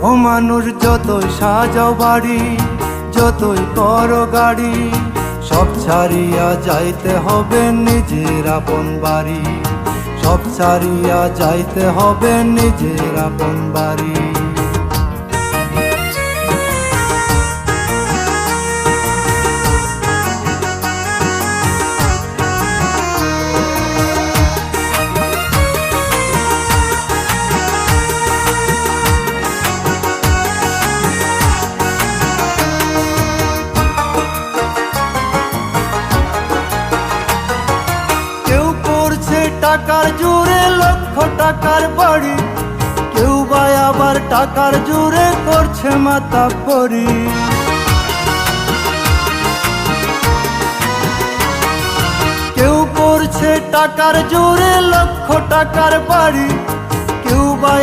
ও মানুষ যতই সাজাও বাড়ি, যতই করো গাড়ি, সব ছাড়িয়া যাইতে হবে নিজের আপন বাড়ি, সব ছাড়িয়া যাইতে হবে নিজের আপন বাড়ি। টাকার জোরে লক্ষ টাকার বাড়ি, কেউ বা আবার টাকার জোরে করছে মাতাব্বরি। কেউ করছে টাকার জোরে লক্ষ টাকার বাড়ি, কেউ বা